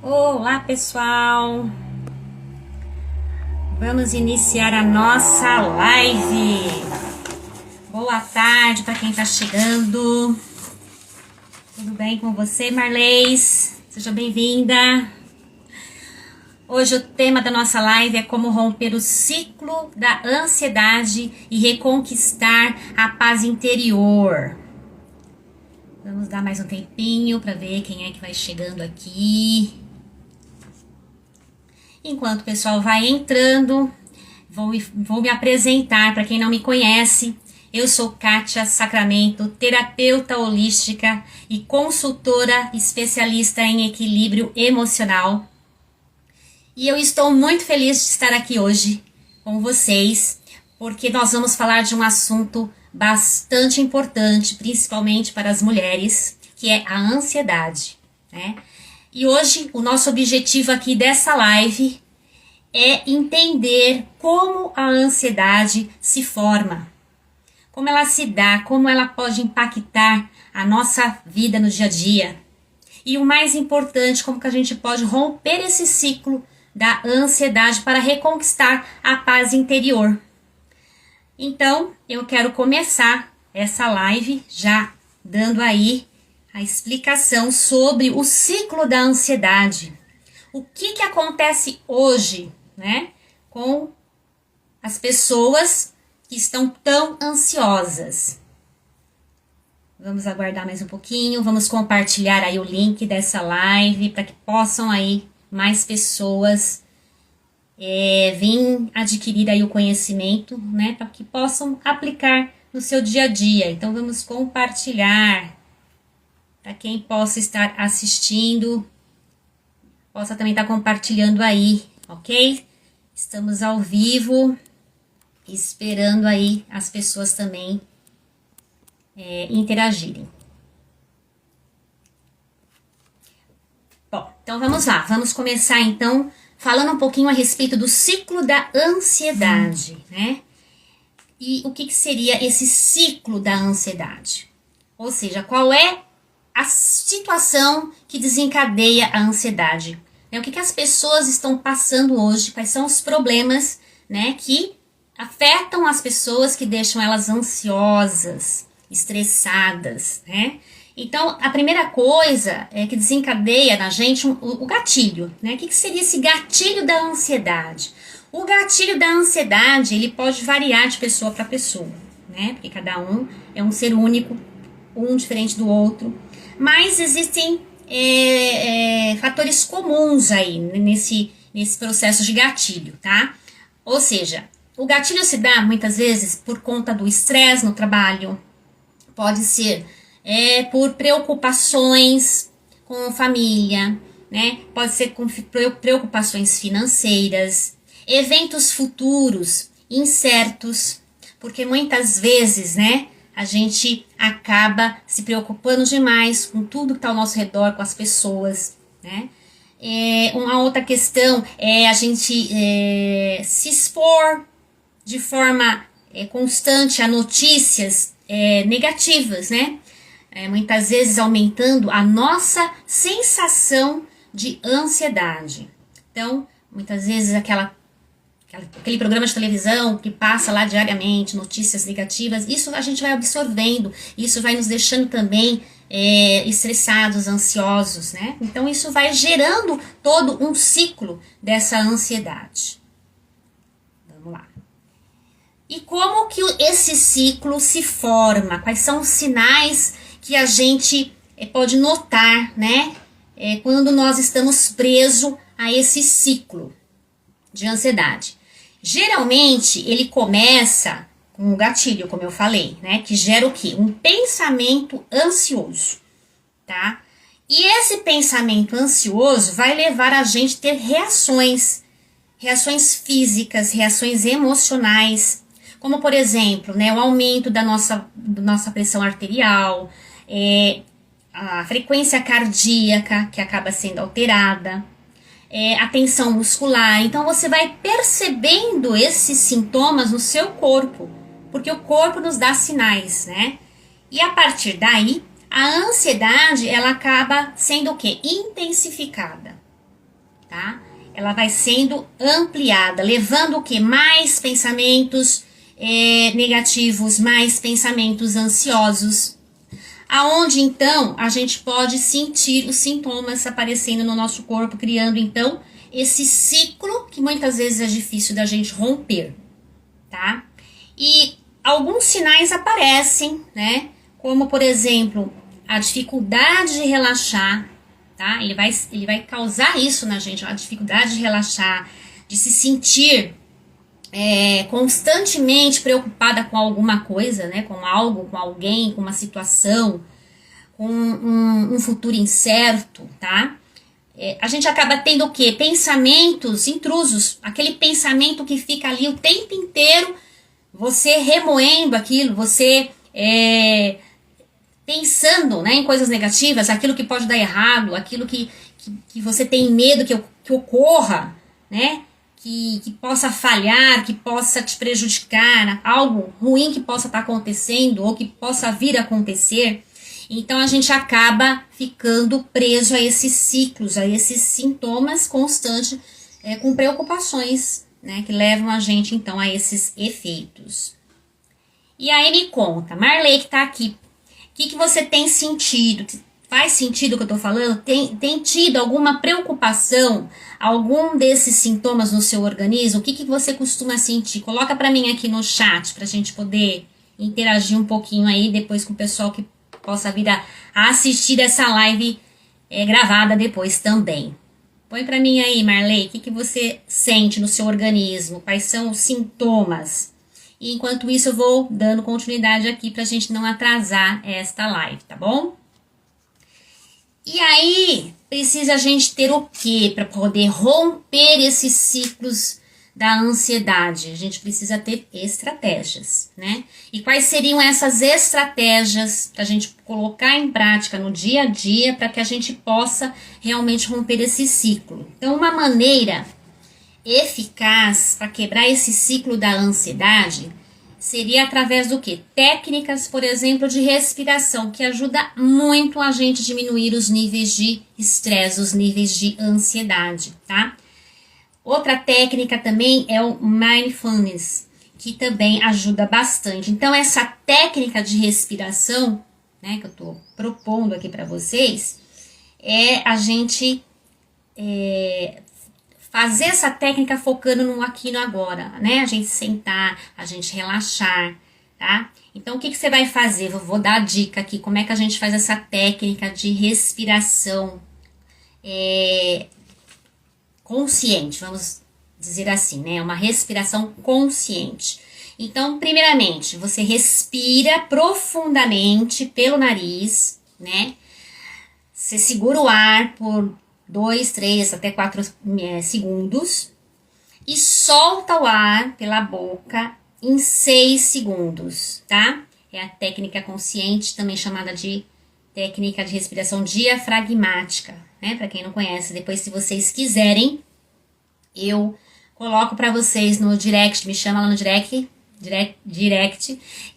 Olá, pessoal! Vamos iniciar a nossa live. Boa tarde para quem está chegando. Tudo bem com você, Marleis? Seja bem-vinda. Hoje o tema da nossa live é como romper o ciclo da ansiedade e reconquistar a paz interior. Vamos dar mais um tempinho para ver quem é que vai chegando aqui. Enquanto o pessoal vai entrando, vou me apresentar para quem não me conhece. Eu sou Kátia Sacramento, terapeuta holística e consultora especialista em equilíbrio emocional. E eu estou muito feliz de estar aqui hoje com vocês, porque nós vamos falar de um assunto bastante importante, principalmente para as mulheres, que é a ansiedade, né? E hoje o nosso objetivo aqui dessa live é entender como a ansiedade se forma, como ela se dá, como ela pode impactar a nossa vida no dia a dia. E o mais importante, como que a gente pode romper esse ciclo da ansiedade para reconquistar a paz interior. Então, eu quero começar essa live já dando aí a explicação sobre o ciclo da ansiedade. O que acontece hoje, né, com as pessoas que estão tão ansiosas? Vamos aguardar mais um pouquinho, vamos compartilhar aí o link dessa live para que possam aí mais pessoas vir adquirir aí o conhecimento, né, para que possam aplicar no seu dia a dia. Então vamos compartilhar para quem possa estar assistindo, possa também estar compartilhando aí, ok? Estamos ao vivo, esperando aí as pessoas também interagirem. Bom, então vamos lá, vamos começar então falando um pouquinho a respeito do ciclo da ansiedade, né? E o que seria esse ciclo da ansiedade? Ou seja, qual é a situação que desencadeia a ansiedade? O que as pessoas estão passando hoje? Quais são os problemas, né, que afetam as pessoas, que deixam elas ansiosas, estressadas, né? Então, a primeira coisa que desencadeia na gente o gatilho, né? O que seria esse gatilho da ansiedade? O gatilho da ansiedade, ele pode variar de pessoa para pessoa, né? Porque cada um é um ser único, um diferente do outro. Mas existem fatores comuns aí nesse processo de gatilho, tá? Ou seja, o gatilho se dá muitas vezes por conta do estresse no trabalho, pode ser por preocupações com família, né? Pode ser com preocupações financeiras, eventos futuros incertos, porque muitas vezes, né, a gente acaba se preocupando demais com tudo que está ao nosso redor, com as pessoas, né? Uma outra questão é a gente se expor de forma constante a notícias negativas, né? Muitas vezes aumentando a nossa sensação de ansiedade. Então, muitas vezes aquele programa de televisão que passa lá diariamente notícias negativas, isso a gente vai absorvendo, isso vai nos deixando também estressados, ansiosos, né? Então isso vai gerando todo um ciclo dessa ansiedade. Vamos lá. E como que esse ciclo se forma? Quais são os sinais que a gente pode notar, né? Quando nós estamos presos a esse ciclo de ansiedade. Geralmente, ele começa com um gatilho, como eu falei, né? Que gera o quê? Um pensamento ansioso, tá? E esse pensamento ansioso vai levar a gente a ter reações físicas, reações emocionais, como, por exemplo, né, o aumento da nossa pressão arterial, a frequência cardíaca, que acaba sendo alterada, a tensão muscular. Então, você vai percebendo esses sintomas no seu corpo, porque o corpo nos dá sinais, né? E a partir daí, a ansiedade, ela acaba sendo o quê? Intensificada. tá? Ela vai sendo ampliada, levando o que? Mais pensamentos negativos, mais pensamentos ansiosos, aonde então a gente pode sentir os sintomas aparecendo no nosso corpo, criando então esse ciclo que muitas vezes é difícil da gente romper, tá? E alguns sinais aparecem, né? Como por exemplo, a dificuldade de relaxar, tá? Ele vai causar isso na gente, a dificuldade de relaxar, de se sentir constantemente preocupada com alguma coisa, né? Com algo, com alguém, com uma situação, com um futuro incerto, tá? A gente acaba tendo o quê? Pensamentos intrusos, aquele pensamento que fica ali o tempo inteiro, você remoendo aquilo, você pensando, né, em coisas negativas, aquilo que pode dar errado, aquilo que você tem medo que ocorra, né? Que possa falhar, que possa te prejudicar, algo ruim que possa estar acontecendo ou que possa vir a acontecer. Então a gente acaba ficando preso a esses ciclos, a esses sintomas constantes, com preocupações, né, que levam a gente então a esses efeitos. E aí me conta, Marley que tá aqui, o que você tem sentido? Faz sentido o que eu tô falando? Tem tido alguma preocupação, algum desses sintomas no seu organismo? O que você costuma sentir? Coloca pra mim aqui no chat, pra gente poder interagir um pouquinho aí depois com o pessoal que possa vir a assistir essa live gravada depois também. Põe pra mim aí, Marley, o que você sente no seu organismo? Quais são os sintomas? E enquanto isso eu vou dando continuidade aqui pra gente não atrasar esta live, tá bom? E aí, precisa a gente ter o quê para poder romper esses ciclos da ansiedade? A gente precisa ter estratégias, né? E quais seriam essas estratégias para a gente colocar em prática no dia a dia para que a gente possa realmente romper esse ciclo? Então, uma maneira eficaz para quebrar esse ciclo da ansiedade seria através do quê? Técnicas, por exemplo, de respiração, que ajuda muito a gente a diminuir os níveis de estresse, os níveis de ansiedade, tá? Outra técnica também é o mindfulness, que também ajuda bastante. Então, essa técnica de respiração, né, que eu tô propondo aqui para vocês, é a gente fazer essa técnica focando no aqui e no agora, né? A gente sentar, a gente relaxar, tá? Então, o que você vai fazer? Eu vou dar a dica aqui, como é que a gente faz essa técnica de respiração consciente, vamos dizer assim, né? Uma respiração consciente. Então, primeiramente, você respira profundamente pelo nariz, né? Você segura o ar por 2, 3, até 4 segundos e solta o ar pela boca em 6 segundos, tá? É a técnica consciente, também chamada de técnica de respiração diafragmática, né? Para quem não conhece, depois se vocês quiserem, eu coloco para vocês no direct, me chama lá no direct,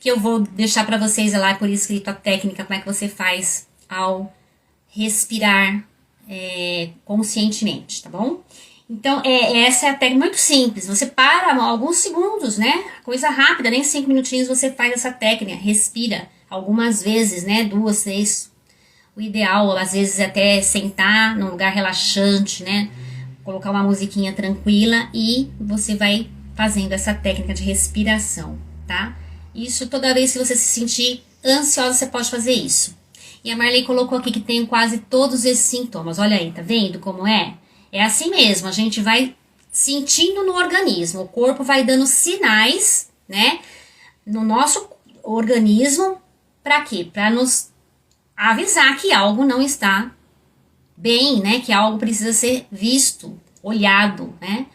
que eu vou deixar para vocês lá por escrito a técnica, como é que você faz ao respirar conscientemente, tá bom? Então, essa é a técnica muito simples. Você para alguns segundos, né? Coisa rápida, nem 5 minutinhos você faz essa técnica. Respira algumas vezes, né? 2, 3. O ideal, às vezes, é até sentar num lugar relaxante, né? Colocar uma musiquinha tranquila e você vai fazendo essa técnica de respiração, tá? Isso, toda vez que você se sentir ansiosa, você pode fazer isso. E a Marley colocou aqui que tem quase todos esses sintomas. Olha aí, tá vendo como é? É assim mesmo, a gente vai sentindo no organismo. O corpo vai dando sinais, né? No nosso organismo. Pra quê? Pra nos avisar que algo não está bem, né? Que algo precisa ser visto, olhado, né?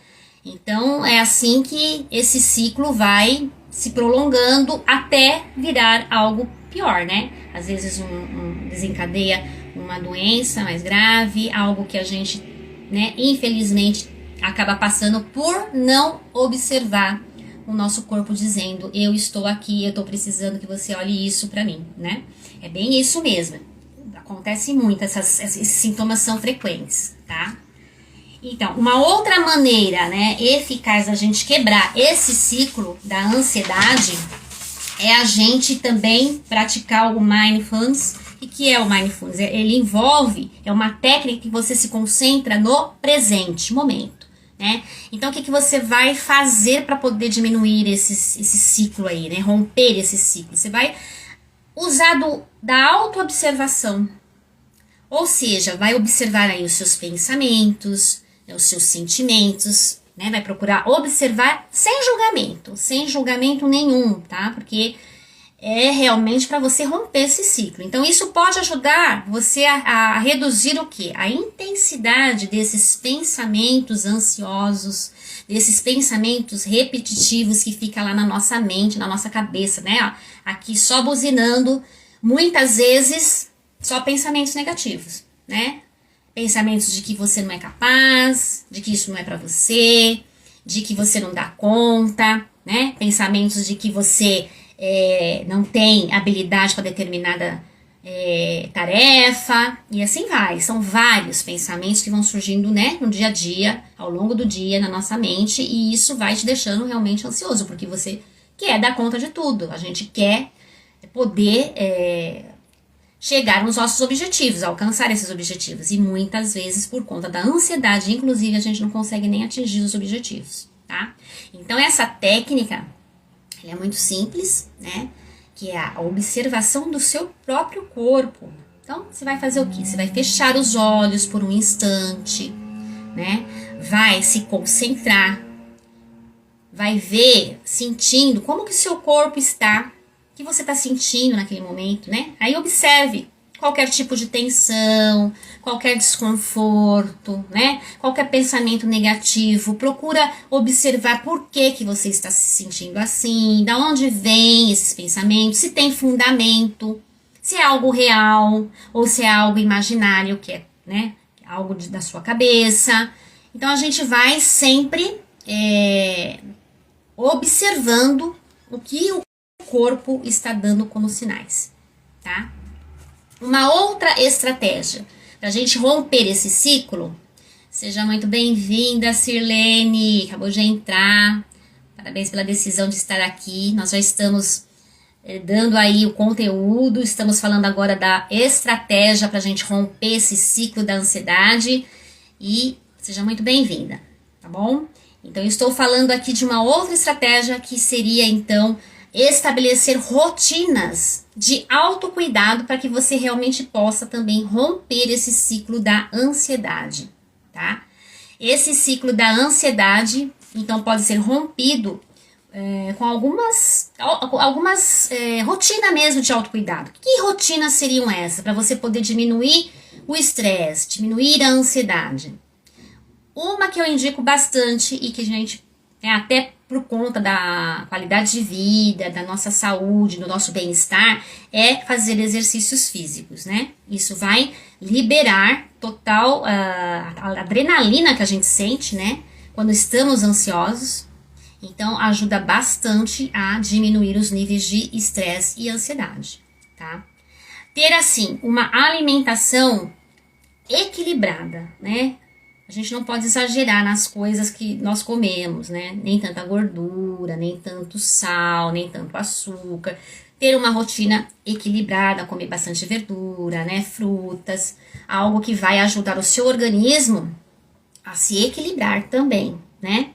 Então, é assim que esse ciclo vai se prolongando até virar algo pior, né? Às vezes desencadeia uma doença mais grave, algo que a gente, né, infelizmente, acaba passando por não observar o nosso corpo dizendo, eu estou aqui, eu estou precisando que você olhe isso pra mim, né? É bem isso mesmo. Acontece muito, esses sintomas são frequentes, tá? Então, uma outra maneira, né, eficaz da gente quebrar esse ciclo da ansiedade é a gente também praticar o mindfulness. O que é o mindfulness? Ele envolve, é uma técnica que você se concentra no presente momento, né? Então, o que você vai fazer para poder diminuir esse ciclo aí, né? Romper esse ciclo? Você vai usar da autoobservação. Ou seja, vai observar aí os seus pensamentos, os seus sentimentos, né? Vai procurar observar sem julgamento nenhum, tá? Porque é realmente para você romper esse ciclo. Então, isso pode ajudar você a reduzir o quê? A intensidade desses pensamentos ansiosos, desses pensamentos repetitivos que fica lá na nossa mente, na nossa cabeça, né? Aqui só buzinando, muitas vezes só pensamentos negativos, né? Pensamentos de que você não é capaz, de que isso não é para você, de que você não dá conta, né? Pensamentos de que você não tem habilidade para determinada tarefa, e assim vai. São vários pensamentos que vão surgindo, né, no dia a dia, ao longo do dia, na nossa mente, e isso vai te deixando realmente ansioso, porque você quer dar conta de tudo. A gente quer poder chegar nos nossos objetivos, alcançar esses objetivos, e muitas vezes, por conta da ansiedade, inclusive, a gente não consegue nem atingir os objetivos, tá? Então, essa técnica ela é muito simples, né? Que é a observação do seu próprio corpo. Então, você vai fazer o quê? Você vai fechar os olhos por um instante, né? Vai se concentrar, vai ver, sentindo como que o seu corpo está, o que você está sentindo naquele momento, né? Aí observe qualquer tipo de tensão, qualquer desconforto, né? Qualquer pensamento negativo. Procura observar por que você está se sentindo assim, da onde vem esses pensamentos, se tem fundamento, se é algo real ou se é algo imaginário, que é, né, algo da sua cabeça. Então, a gente vai sempre observando o que o corpo está dando como sinais, tá? Uma outra estratégia para a gente romper esse ciclo. Seja muito bem-vinda, Sirlene, acabou de entrar. Parabéns pela decisão de estar aqui. Nós já estamos dando aí o conteúdo, estamos falando agora da estratégia para a gente romper esse ciclo da ansiedade. E seja muito bem-vinda, tá bom? Então, eu estou falando aqui de uma outra estratégia que seria, então, estabelecer rotinas de autocuidado para que você realmente possa também romper esse ciclo da ansiedade, tá? Esse ciclo da ansiedade, então, pode ser rompido com algumas rotinas mesmo de autocuidado. Que rotinas seriam essas para você poder diminuir o estresse, diminuir a ansiedade? Uma que eu indico bastante e que a gente, até por conta da qualidade de vida, da nossa saúde, do nosso bem-estar, é fazer exercícios físicos, né? Isso vai liberar total a adrenalina que a gente sente, né? Quando estamos ansiosos. Então, ajuda bastante a diminuir os níveis de estresse e ansiedade, tá? Ter, assim, uma alimentação equilibrada, né? A gente não pode exagerar nas coisas que nós comemos, né? Nem tanta gordura, nem tanto sal, nem tanto açúcar. Ter uma rotina equilibrada, comer bastante verdura, né? Frutas, algo que vai ajudar o seu organismo a se equilibrar também, né?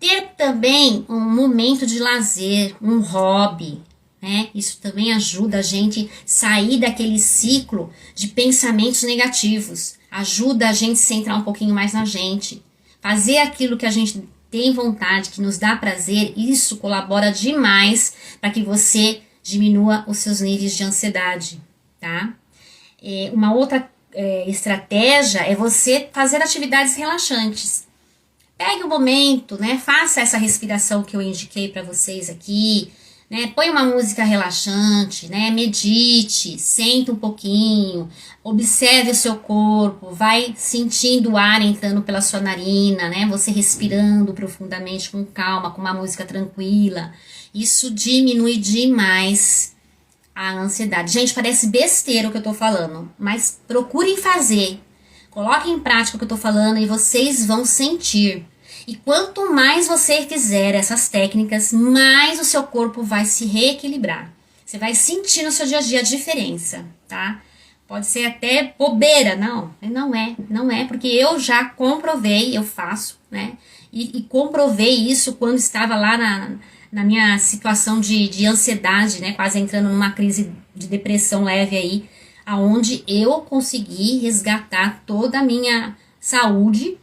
Ter também um momento de lazer, um hobby, né? Isso também ajuda a gente sair daquele ciclo de pensamentos negativos. Ajuda a gente a centrar um pouquinho mais na gente. Fazer aquilo que a gente tem vontade, que nos dá prazer, isso colabora demais para que você diminua os seus níveis de ansiedade, tá? Uma outra estratégia é você fazer atividades relaxantes. Pegue um momento, né? Faça essa respiração que eu indiquei para vocês aqui, né? Põe uma música relaxante, né? Medite, senta um pouquinho, observe o seu corpo, vai sentindo o ar entrando pela sua narina, né? Você respirando profundamente, com calma, com uma música tranquila. Isso diminui demais a ansiedade. Gente, parece besteira o que eu tô falando, mas procurem fazer. Coloquem em prática o que eu tô falando e vocês vão sentir. E quanto mais você fizer essas técnicas, mais o seu corpo vai se reequilibrar. Você vai sentir no seu dia a dia a diferença, tá? Pode ser até bobeira, não é, porque eu já comprovei, eu faço, né? E comprovei isso quando estava lá na minha situação de ansiedade, né? Quase entrando numa crise de depressão leve aí, aonde eu consegui resgatar toda a minha saúde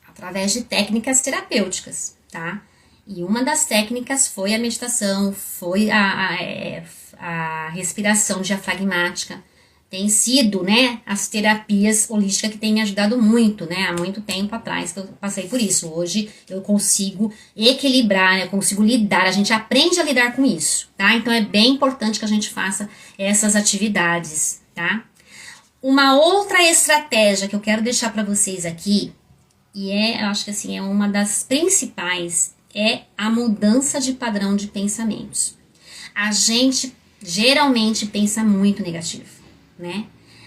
através de técnicas terapêuticas, tá? E uma das técnicas foi a meditação, foi a respiração diafragmática. Tem sido, né, as terapias holísticas que têm me ajudado muito, né, há muito tempo atrás que eu passei por isso. Hoje eu consigo equilibrar, né, eu consigo lidar, a gente aprende a lidar com isso, tá? Então é bem importante que a gente faça essas atividades, tá? Uma outra estratégia que eu quero deixar para vocês aqui, e eu acho que assim, é uma das principais, é a mudança de padrão de pensamentos. A gente geralmente pensa muito negativo, né?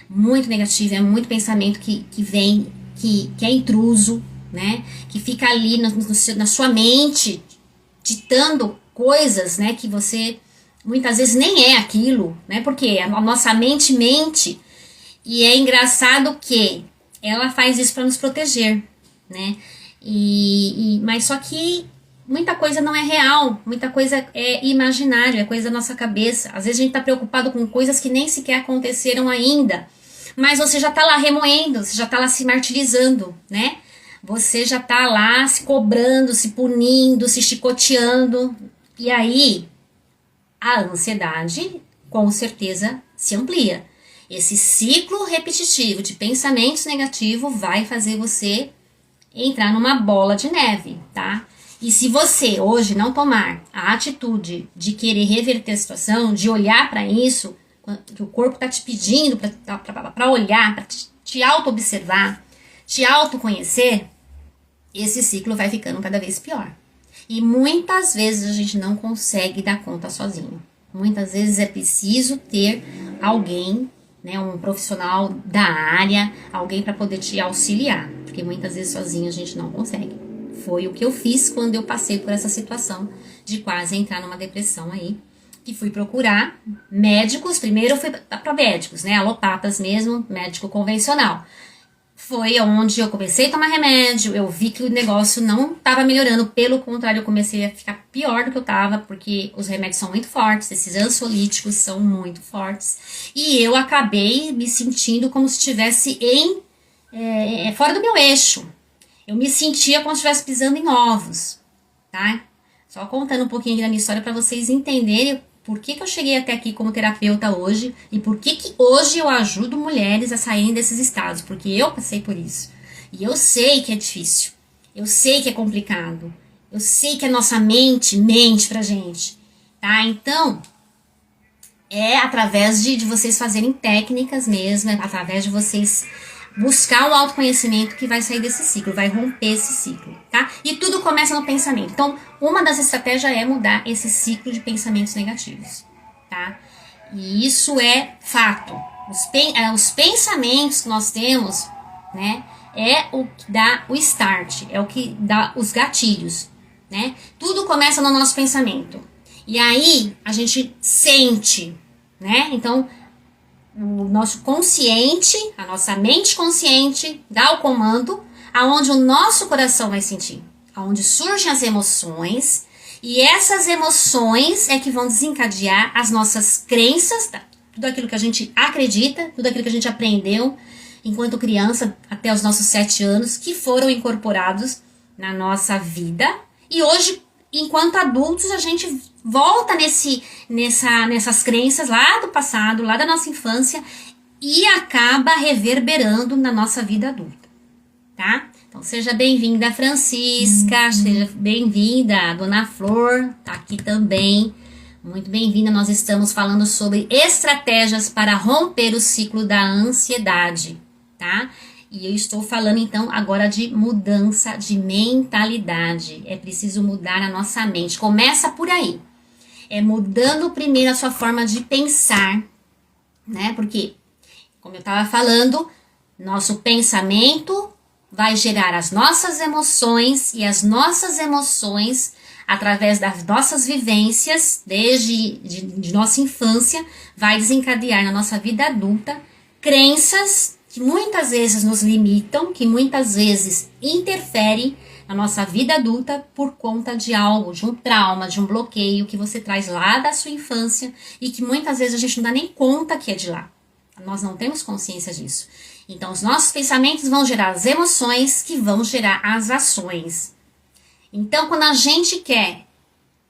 Muito negativo, é muito pensamento que vem, que é intruso, né? Que fica ali na sua mente, ditando coisas, né? Que você muitas vezes nem é aquilo, né? Porque a nossa mente mente, e é engraçado que ela faz isso para nos proteger, né? Mas só que muita coisa não é real, muita coisa é imaginário, é coisa da nossa cabeça. Às vezes a gente tá preocupado com coisas que nem sequer aconteceram ainda, mas você já tá lá remoendo, você já tá lá se martirizando, né? Você já tá lá se cobrando, se punindo, se chicoteando, e aí a ansiedade com certeza se amplia. Esse ciclo repetitivo de pensamentos negativos vai fazer você entrar numa bola de neve, tá? E se você hoje não tomar a atitude de querer reverter a situação, de olhar para isso, que o corpo tá te pedindo para olhar, para te auto-observar, te autoconhecer, esse ciclo vai ficando cada vez pior. E muitas vezes a gente não consegue dar conta sozinho. Muitas vezes é preciso ter alguém, né, um profissional da área, alguém para poder te auxiliar, porque muitas vezes sozinho a gente não consegue. Foi o que eu fiz quando eu passei por essa situação de quase entrar numa depressão aí, que fui procurar médicos. Primeiro eu fui para médicos, né, alopatas mesmo, médico convencional. Foi onde eu comecei a tomar remédio, eu vi que o negócio não estava melhorando, pelo contrário, eu comecei a ficar pior do que eu estava, porque os remédios são muito fortes, esses ansiolíticos são muito fortes, e eu acabei me sentindo como se estivesse fora do meu eixo. Eu me sentia como se estivesse pisando em ovos, tá? Só contando um pouquinho da minha história para vocês entenderem por que eu cheguei até aqui como terapeuta hoje e por que hoje eu ajudo mulheres a saírem desses estados, porque eu passei por isso. E eu sei que é difícil, eu sei que é complicado, eu sei que a nossa mente pra gente, tá? Então, é através de vocês fazerem técnicas mesmo, é através de vocês buscar o autoconhecimento que vai sair desse ciclo, vai romper esse ciclo, tá? E tudo começa no pensamento. Então, uma das estratégias é mudar esse ciclo de pensamentos negativos, tá? E isso é fato. Os pensamentos que nós temos, né, é o que dá o start, é o que dá os gatilhos, né? Tudo começa no nosso pensamento. E aí, a gente sente, né? Então, o nosso consciente, a nossa mente consciente dá o comando aonde o nosso coração vai sentir, aonde surgem as emoções, e essas emoções é que vão desencadear as nossas crenças, tudo aquilo que a gente acredita, tudo aquilo que a gente aprendeu enquanto criança até os nossos 7 anos, que foram incorporados na nossa vida, e hoje, enquanto adultos, a gente volta nessas crenças lá do passado, lá da nossa infância, e acaba reverberando na nossa vida adulta, tá? Então, seja bem-vinda, Francisca, seja bem-vinda, Dona Flor, tá aqui também, muito bem-vinda. Nós estamos falando sobre estratégias para romper o ciclo da ansiedade, tá? E eu estou falando, então, agora de mudança de mentalidade. É preciso mudar a nossa mente. Começa por aí. É mudando primeiro a sua forma de pensar, né? Porque, como eu estava falando, Nosso pensamento vai gerar as nossas emoções e as nossas emoções, através das nossas vivências, desde de nossa infância, vai desencadear na nossa vida adulta crenças que muitas vezes nos limitam, que muitas vezes interferem na nossa vida adulta por conta de algo, de um trauma, de um bloqueio que você traz lá da sua infância e que muitas vezes a gente não dá nem conta que é de lá. Nós não temos consciência disso. Então, os nossos pensamentos vão gerar as emoções que vão gerar as ações. Então, quando a gente quer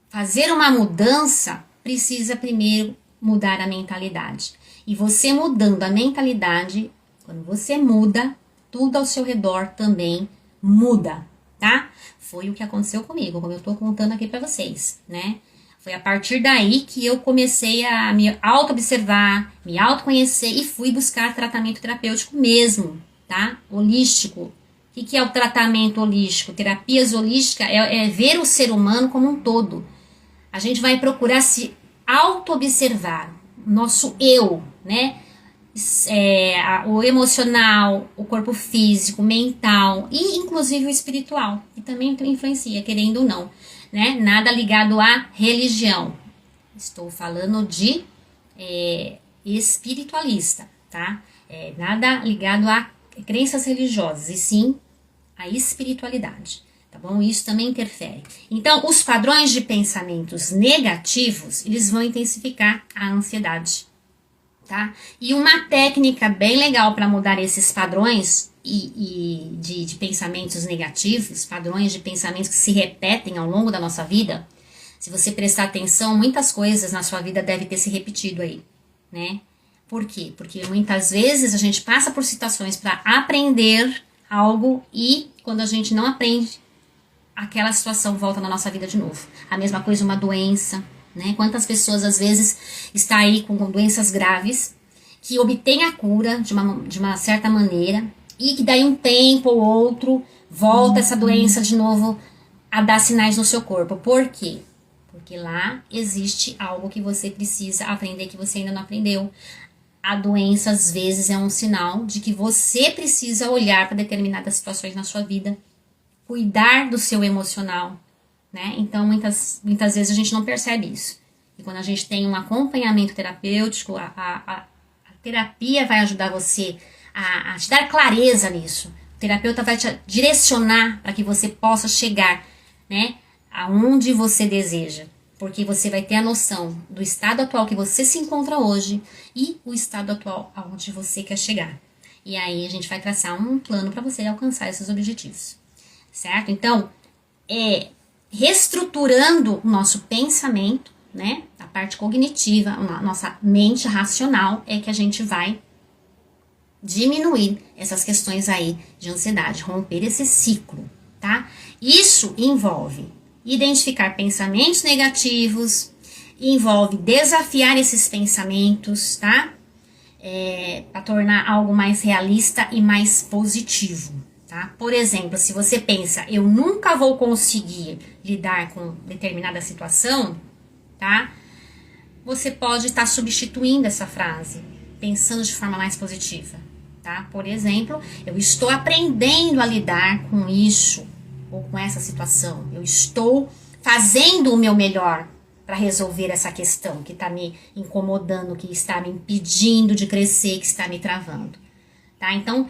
fazer uma mudança, precisa primeiro mudar a mentalidade. E você mudando a mentalidade, quando você muda, tudo ao seu redor também muda, tá? Foi o que aconteceu comigo, como eu tô contando aqui pra vocês, né? Foi a partir daí que eu comecei a me auto-observar, me autoconhecer e fui buscar tratamento terapêutico mesmo, tá? Holístico. O que é o tratamento holístico? Terapias holísticas é ver o ser humano como um todo. A gente vai procurar se auto-observar, nosso eu, né? O emocional, o corpo físico, mental e inclusive o espiritual, que também influencia, querendo ou não, né? Nada ligado à religião. Estou falando de espiritualista, tá? Nada ligado a crenças religiosas, e sim a espiritualidade, tá bom? Isso também interfere. Então, os padrões de pensamentos negativos, eles vão intensificar a ansiedade, tá? E uma técnica bem legal para mudar esses padrões de pensamentos negativos, padrões de pensamentos que se repetem ao longo da nossa vida, se você prestar atenção, muitas coisas na sua vida devem ter se repetido aí, né? Por quê? Porque muitas vezes a gente passa por situações para aprender algo e quando a gente não aprende, aquela situação volta na nossa vida de novo. A mesma coisa uma doença, né? Quantas pessoas às vezes estão aí com doenças graves que obtêm a cura de uma certa maneira e que daí um tempo ou outro volta essa doença de novo a dar sinais no seu corpo. Por quê? Porque lá existe algo que você precisa aprender que você ainda não aprendeu. A doença às vezes é um sinal de que você precisa olhar para determinadas situações na sua vida, cuidar do seu emocional, né? Então muitas vezes a gente não percebe isso. E quando a gente tem um acompanhamento terapêutico, a terapia vai ajudar você a te dar clareza nisso. O terapeuta vai te direcionar para que você possa chegar, né, aonde você deseja. Porque você vai ter a noção do estado atual que você se encontra hoje e o estado atual aonde você quer chegar. E aí a gente vai traçar um plano para você alcançar esses objetivos, certo? Então, reestruturando o nosso pensamento, né, a parte cognitiva, a nossa mente racional, é que a gente vai diminuir essas questões aí de ansiedade, romper esse ciclo, tá? Isso envolve identificar pensamentos negativos, envolve desafiar esses pensamentos, tá? Para tornar algo mais realista e mais positivo, tá? Por exemplo, se você pensa, eu nunca vou conseguir lidar com determinada situação, tá? Você pode estar substituindo essa frase, pensando de forma mais positiva, tá? Por exemplo, eu estou aprendendo a lidar com isso, ou com essa situação. Eu estou fazendo o meu melhor para resolver essa questão que está me incomodando, que está me impedindo de crescer, que está me travando, tá? Então,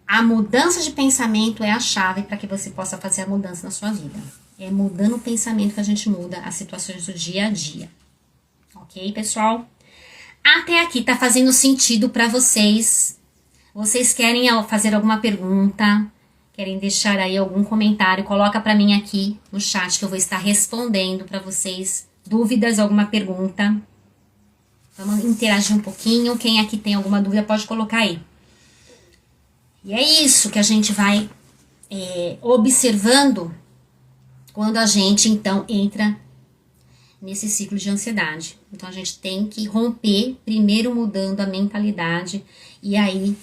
a mudança de pensamento é a chave para que você possa fazer a mudança na sua vida. É mudando o pensamento que a gente muda as situações do dia a dia. Ok, pessoal? Até aqui tá fazendo sentido para vocês? Vocês querem fazer alguma pergunta? Querem deixar aí algum comentário? Coloca para mim aqui no chat que eu vou estar respondendo para vocês. Dúvidas, alguma pergunta? Vamos interagir um pouquinho. Quem aqui tem alguma dúvida pode colocar aí. E é isso que a gente vai observando quando a gente então entra nesse ciclo de ansiedade. Então a gente tem que romper, primeiro mudando a mentalidade e aí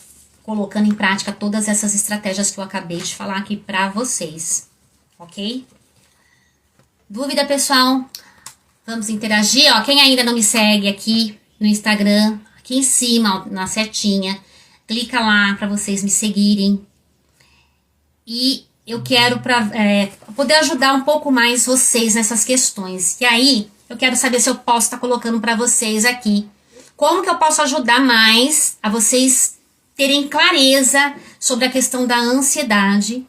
colocando em prática todas essas estratégias que eu acabei de falar aqui pra vocês, ok? Dúvida, pessoal? Vamos interagir, ó, quem ainda não me segue aqui no Instagram, aqui em cima, ó, na setinha, clica lá para vocês me seguirem. E eu quero poder ajudar um pouco mais vocês nessas questões. E aí, eu quero saber se eu posso estar colocando para vocês aqui como que eu posso ajudar mais a vocês terem clareza sobre a questão da ansiedade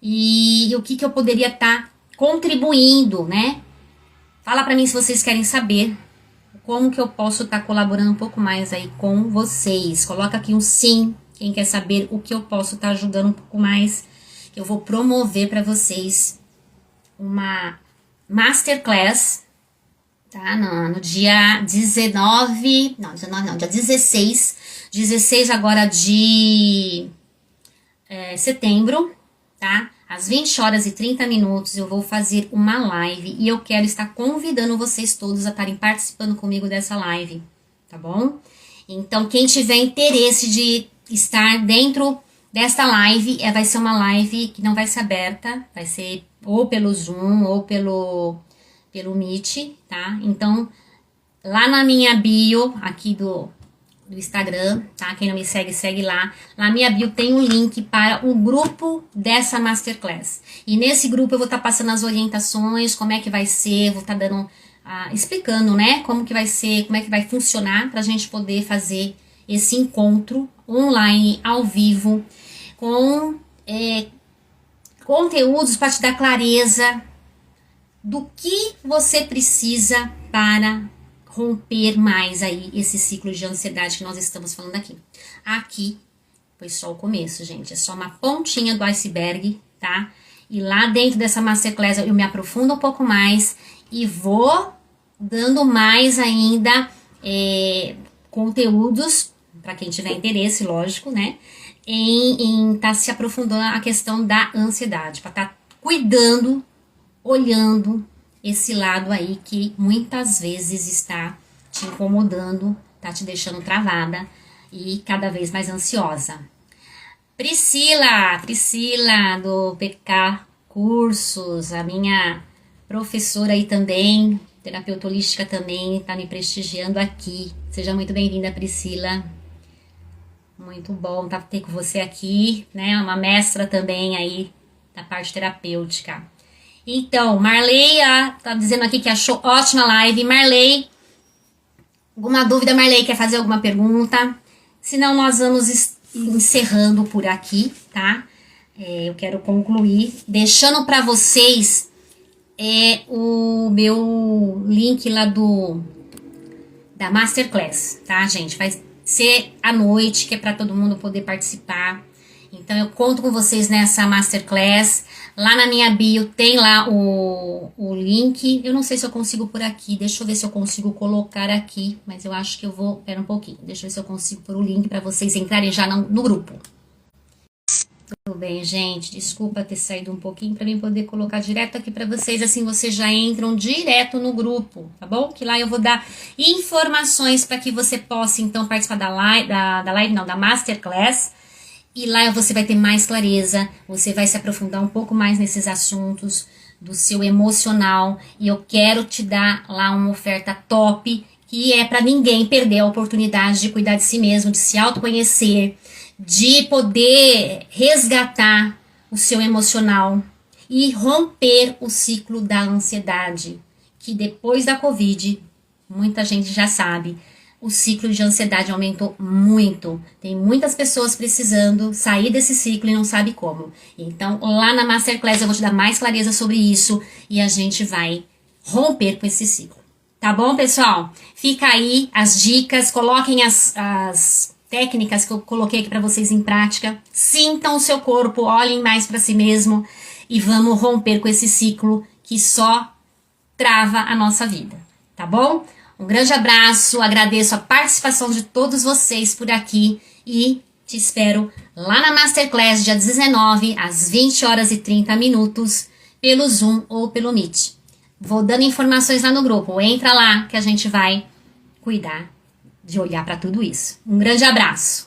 e o que eu poderia estar contribuindo, né? Fala para mim se vocês querem saber como que eu posso estar colaborando um pouco mais aí com vocês. Coloca aqui um sim, quem quer saber o que eu posso estar ajudando um pouco mais. Eu vou promover para vocês uma masterclass, tá? No dia 19, não, dia 16 agora de setembro, tá? Às 20 horas e 30 minutos eu vou fazer uma live e eu quero estar convidando vocês todos a estarem participando comigo dessa live, tá bom? Então, quem tiver interesse de estar dentro desta live, vai ser uma live que não vai ser aberta, vai ser ou pelo Zoom ou pelo Meet, tá? Então, lá na minha bio, aqui do Instagram, tá? Quem não me segue, segue lá. Na minha bio tem um link para o grupo dessa Masterclass. E nesse grupo eu vou estar passando as orientações, como é que vai ser, vou estar dando, explicando, né? Como que vai ser, como é que vai funcionar pra gente poder fazer esse encontro online, ao vivo, com conteúdos para te dar clareza do que você precisa para romper mais aí esse ciclo de ansiedade que nós estamos falando aqui. Aqui foi só o começo, gente. É só uma pontinha do iceberg, tá? E lá dentro dessa masterclass eu me aprofundo um pouco mais e vou dando mais ainda conteúdos para quem tiver interesse, lógico, né? Em estar se aprofundando a questão da ansiedade, para estar cuidando, olhando esse lado aí que muitas vezes está te incomodando, tá te deixando travada e cada vez mais ansiosa. Priscila do PK Cursos, a minha professora aí também, terapeuta holística também, tá me prestigiando aqui. Seja muito bem-vinda, Priscila. Muito bom ter com você aqui, né? Uma mestra também aí da parte terapêutica. Então, Marley tá dizendo aqui que achou ótima live. Marley, alguma dúvida, Marley, quer fazer alguma pergunta? Senão nós vamos encerrando por aqui, tá? Eu quero concluir deixando para vocês o meu link lá da Masterclass, tá, gente? Vai ser à noite, que é para todo mundo poder participar. Então eu conto com vocês nessa Masterclass. Lá na minha bio tem lá o link. Eu não sei se eu consigo por aqui. Deixa eu ver se eu consigo colocar aqui. Mas eu acho que eu vou... Pera um pouquinho. Deixa eu ver se eu consigo pôr o link para vocês entrarem já no grupo. Tudo bem, gente. Desculpa ter saído um pouquinho para mim poder colocar direto aqui para vocês. Assim vocês já entram direto no grupo, tá bom? Que lá eu vou dar informações para que você possa, então, participar da Masterclass. E lá você vai ter mais clareza, você vai se aprofundar um pouco mais nesses assuntos do seu emocional. E eu quero te dar lá uma oferta top, que é para ninguém perder a oportunidade de cuidar de si mesmo, de se autoconhecer, de poder resgatar o seu emocional e romper o ciclo da ansiedade, que depois da Covid, muita gente já sabe, o ciclo de ansiedade aumentou muito. Tem muitas pessoas precisando sair desse ciclo e não sabe como. Então, lá na Masterclass eu vou te dar mais clareza sobre isso e a gente vai romper com esse ciclo. Tá bom, pessoal? Fica aí as dicas, coloquem as técnicas que eu coloquei aqui para vocês em prática. Sintam o seu corpo, olhem mais para si mesmo e vamos romper com esse ciclo que só trava a nossa vida. Tá bom? Um grande abraço, agradeço a participação de todos vocês por aqui e te espero lá na Masterclass dia 19 às 20 horas e 30 minutos pelo Zoom ou pelo Meet. Vou dando informações lá no grupo, entra lá que a gente vai cuidar de olhar para tudo isso. Um grande abraço!